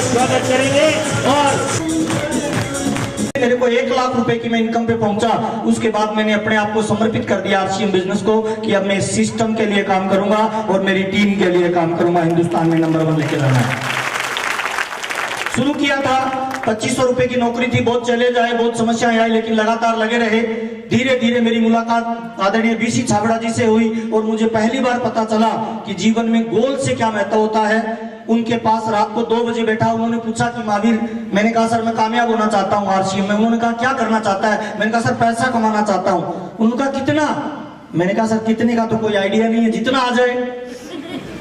स्वागत करेंगे। और मेरे को 1 लाख रुपए की मैं इनकम पे पहुंचा, उसके बाद मैंने अपने आप को समर्पित कर दिया आरसीएम बिजनेस को कि अब मैं सिस्टम के लिए काम करूंगा और मेरी टीम के लिए काम करूंगा, हिंदुस्तान में नंबर 1 लेके जाना है। शुरू किया था 2500 रुपए की नौकरी थी, बहुत चैलेंज आए, बहुत समस्याएं आई, लेकिन लगातार लगे रहे। धीरे धीरे मेरी मुलाकात आदरणीय बीसी छाबड़ा जी से हुई और मुझे पहली बार पता चला कि जीवन में गोल से क्या महत्व होता है। उनके पास रात को 2 बजे बैठा, उन्होंने पूछा कि महावीर, मैंने कहा सर मैं कामयाब होना चाहता हूँ आरसीएम में। उन्होंने कहा क्या करना चाहता है? मैंने कहा सर पैसा कमाना चाहता हूँ। उन्होंने कहा कितना? मैंने कहा सर कितने का तो कोई आइडिया नहीं है, जितना आ जाए।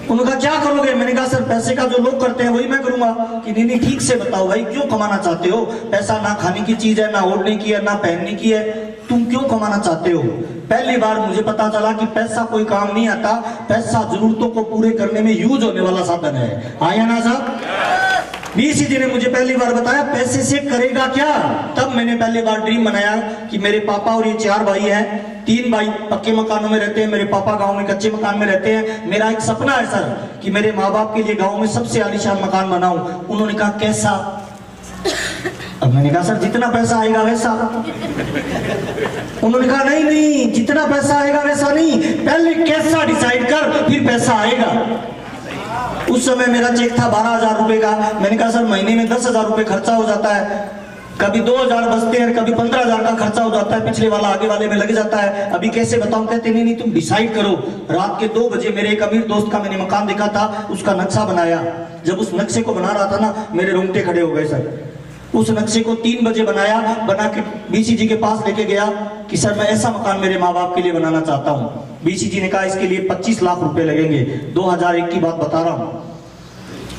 उन्होंने कहा क्या करोगे? मैंने कहा सर पैसे का जो लोग करते हैं वही मैं करूंगा। कि नहीं ठीक से बताओ भाई, क्यों कमाना चाहते हो? पैसा ना खाने की चीज है, ना ओढ़ने की है, ना पहनने की है, तुम क्यों कमाना चाहते हो? पहली बार मुझे पता चला कि पैसा कोई काम नहीं आता, पैसा जरूरतों को पूरे करने में यूज होने वाला साधन है। आया ना साहब? बीसी जी ने मुझे पहली बार बताया पैसे से करेगा क्या। तब मैंने पहली बार ड्रीम बनाया कि मेरे पापा और ये 4 भाई हैं, 3 भाई पक्के मकानों में रहते हैं, मेरे पापा गांव में कच्चे मकान में रहते हैं। मेरा एक सपना है सर कि मेरे माँ बाप के लिए गांव में सबसे आलीशान मकान बनाऊं। उन्होंने कहा कैसा? अब मैंने कहा सर जितना पैसा आएगा वैसा। उन्होंने कहा नहीं नहीं, जितना पैसा आएगा वैसा नहीं, पहले कैसा डिसाइड कर, फिर पैसा आएगा। उस समय मेरा चेक था 12,000 रुपए का। मैंने कहा सर महीने में 10,000 रुपए खर्चा हो जाता है, कभी 2,000 बचते हैं, कभी 15,000 का खर्चा हो जाता है, पिछले वाला आगे वाले में लग जाता है, अभी कैसे बताऊं? कहते नहीं नहीं तुम डिसाइड करो। रात के 2 बजे मेरे एक अमीर दोस्त का मैंने मकान देखा था, उसका नक्शा बनाया। जब उस नक्शे को बना रहा था ना, मेरे रोंगटे खड़े हो गए सर। उस नक्शे को 3 बजे बनाया, बना के बीसी जी के पास लेके गया कि सर मैं ऐसा मकान मेरे माँ बाप के लिए बनाना चाहता हूँ। बीसी जी ने कहा इसके लिए 25 लाख रुपए लगेंगे। 2001 की बात बता रहा हूँ।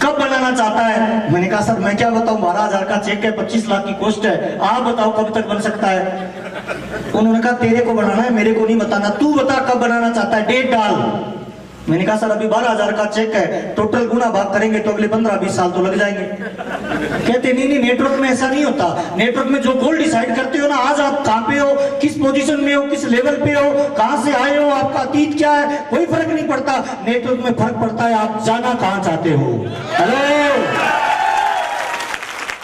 कब बनाना चाहता है? मैंने कहा सर मैं क्या बताऊं, 12,000 का चेक है, 25 लाख की कॉस्ट है, आप बताओ कब तक बन सकता है? उन्होंने कहा तेरे को बनाना है, मेरे को नहीं बताना, तू बता कब बनाना चाहता है, डेट डाल। मैंने कहा सर अभी 12,000 का चेक है, टोटल गुना भाग करेंगे तो अगले 15-20 साल तो लग जाएंगे। कहते नहीं नहीं, नेटवर्क में ऐसा नहीं होता। नेटवर्क में जो गोल डिसाइड करते हो ना, आज आप कहाँ पे हो, किस पोजीशन में हो, किस लेवल पे हो, कहां से आए हो, आपका अतीत क्या है, कोई फर्क नहीं पड़ता। नेटवर्क में फर्क पड़ता है आप जाना कहां चाहते हो। हेलो,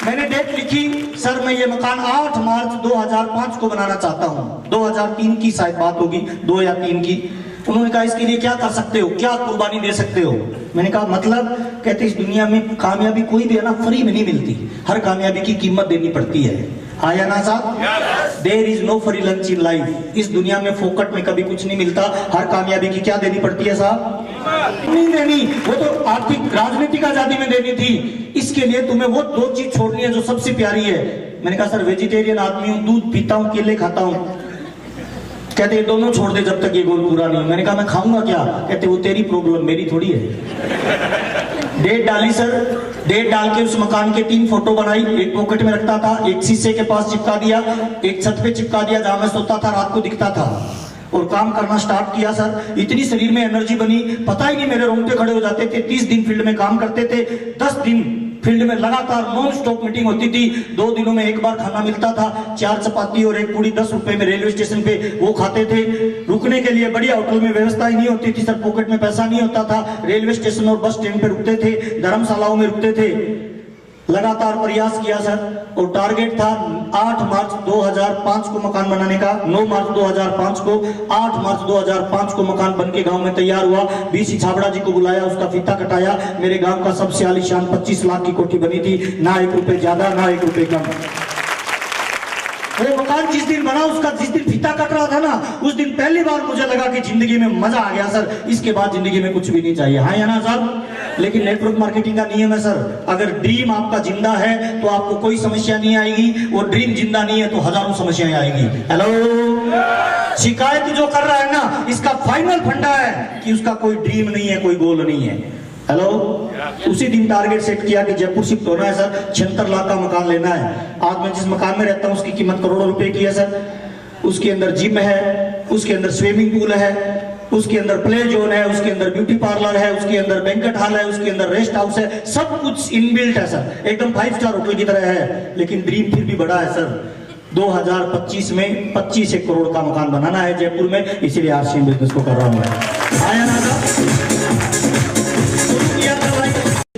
मैंने डेट लिखी, सर मैं ये मकान 8 मार्च 2005 को बनाना चाहता हूँ। 2003 की शायद बात होगी, 2 या 3 की। उन्होंने कहा इसके लिए क्या कर सकते हो, क्या कुर्बानी दे सकते हो? मैंने कहा मतलब? कहते इस दुनिया में कामयाबी कोई भी है ना फ्री में नहीं मिलती, हर कामयाबी की कीमत देनी पड़ती है। आया ना साहब? There is no free lunch in life. इस दुनिया में फोकट में कभी कुछ नहीं मिलता, हर कामयाबी की क्या देनी पड़ती है साहब? नहीं देनी, वो तो आर्थिक राजनीतिक आजादी में देनी थी। इसके लिए तुम्हें वो 2 चीज छोड़नी है जो सबसे प्यारी है। मैंने कहा सर वेजिटेरियन आदमी हूँ, दूध पीता हूँ, केले खाता हूँ। कहते ये दोनों छोड़ दे जब तक ये गोल पूरा नहीं। मैंने कहा मैं खाऊंगा क्या? कहते वो तेरी प्रॉब्लम, मेरी थोड़ी है। डेट डाली सर, डेट डाल के उस मकान के 3 फोटो बनाई, एक पॉकेट में रखता था, एक शीशे के पास चिपका दिया, एक छत पे चिपका दिया जहां मैं सोता था, रात को दिखता था, और काम करना स्टार्ट किया सर। इतनी शरीर में एनर्जी बनी, पता ही नहीं मेरे रोंगटे खड़े हो जाते थे। 30 दिन फील्ड में काम करते थे, 10 दिन फील्ड में लगातार नॉन स्टॉप मीटिंग होती थी। 2 दिनों में एक बार खाना मिलता था, 4 चपाती और 1 पूड़ी 10 रुपए में रेलवे स्टेशन पे वो खाते थे। रुकने के लिए बढ़िया होटल में व्यवस्था ही नहीं होती थी सर, पॉकेट में पैसा नहीं होता था। रेलवे स्टेशन और बस स्टैंड पे रुकते थे, धर्मशालाओं में रुकते थे। लगातार प्रयास किया सर, और टारगेट था 8 मार्च 2005 को मकान बनाने का। 9 मार्च 2005 को, 8 मार्च 2005 को मकान बनके गांव में तैयार हुआ। बीसी छाबड़ा जी को बुलाया, उसका फीता कटाया। मेरे गांव का सबसे आलीशान 25 लाख की कोठी बनी थी, ना 1 रुपए ज्यादा ना 1 रुपए कम। वो मकान जिस दिन बना, उसका जिस दिन फीता कट रहा था ना, उस दिन पहली बार मुझे लगा कि जिंदगी में मजा आ गया सर, इसके बाद जिंदगी में कुछ भी नहीं चाहिए। हाँ या ना साहब? लेकिन नेटवर्क मार्केटिंग का नियम है सर, अगर ड्रीम आपका जिंदा है तो आपको कोई समस्या नहीं आएगी, और ड्रीम जिंदा नहीं है तो हजारों समस्याएं आएगी। हेलो, शिकायत जो कर रहा है ना, इसका फाइनल फंडा है कि उसका कोई ड्रीम नहीं है, कोई गोल नहीं है। हेलो, उसी दिन टारगेट सेट किया कि जयपुर शिफ्ट होना है सर, 76 लाख का मकान लेना है। आज मैं जिस मकान में रहता हूँ उसकी कीमत करोड़ों रुपए की है सर। उसके अंदर जिम है, उसके अंदर स्विमिंग पूल है, उसके अंदर प्ले जोन है, उसके अंदर ब्यूटी पार्लर है, उसके अंदर बैंक्वेट हॉल है, उसके अंदर रेस्ट हाउस है, सब कुछ इनबिल्ट है सर, एकदम 5 स्टार होटल की तरह है। लेकिन ड्रीम फिर भी बड़ा है सर। 2025 में 25 करोड़ का मकान बनाना है जयपुर में, इसीलिए आरसीएम बिजनेस को कर रहा हूँ। आया ना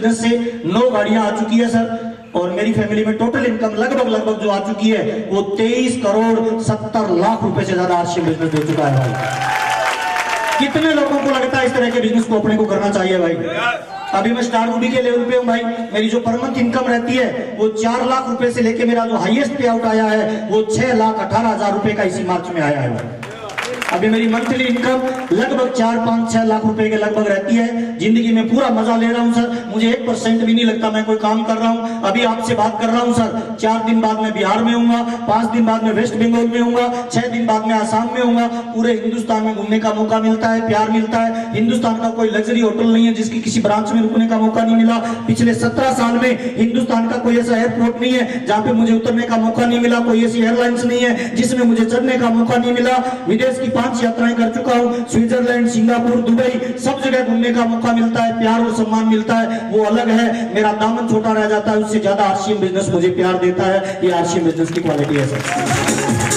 बिजनेस से 9 गाड़ियां आ चुकी है सर, और मेरी फैमिली में टोटल इनकम लगभग जो आ चुकी है वो 23 करोड़ 70 लाख रुपए से ज्यादा आरसीएम बिजनेस दे चुका है भाई। कितने लोगों को लगता है इस तरह के बिजनेस को अपने को करना चाहिए भाई? अभी मैं स्टार गुडी के लेवल पे हूं भाई, मेरी जो पर मंथ इनकम रहती है वो 4 लाख रुपए से लेके मेरा जो हाईएस्ट पे आउट आया है वो 6,18,000 रुपए का इसी मार्च में आया है। अभी मेरी मंथली इनकम लगभग 4-5-6 लाख रुपए के लगभग रहती है। जिंदगी में पूरा मजा ले रहा हूं सर, मुझे 1% भी नहीं लगता मैं कोई काम कर रहा हूं। अभी आपसे बात कर रहा हूं सर, 4 दिन बाद मैं बिहार में हूंगा, 5 दिन बाद मैं वेस्ट बंगाल में हूंगा, 6 दिन बाद मैं आसाम में हूंगा। पूरे हिंदुस्तान में घूमने का मौका मिलता है, प्यार मिलता है। हिंदुस्तान का कोई लग्जरी होटल नहीं है जिसकी किसी ब्रांच में रुकने का मौका नहीं मिला। पिछले 17 साल में हिंदुस्तान का कोई ऐसा एयरपोर्ट नहीं है जहां पे मुझे उतरने का मौका नहीं मिला। कोई ऐसी एयरलाइंस नहीं है जिसमें मुझे चढ़ने का मौका नहीं मिला। विदेश की 5 यात्राएं कर चुका हूं, स्विट्जरलैंड, सिंगापुर, दुबई, सब जगह घूमने का मौका मिलता है, प्यार और सम्मान मिलता है, वो अलग है। मेरा दामन छोटा रह जाता है, उससे ज्यादा आरसीएम बिजनेस मुझे प्यार देता है। ये आरसीएम बिजनेस की क्वालिटी है सर।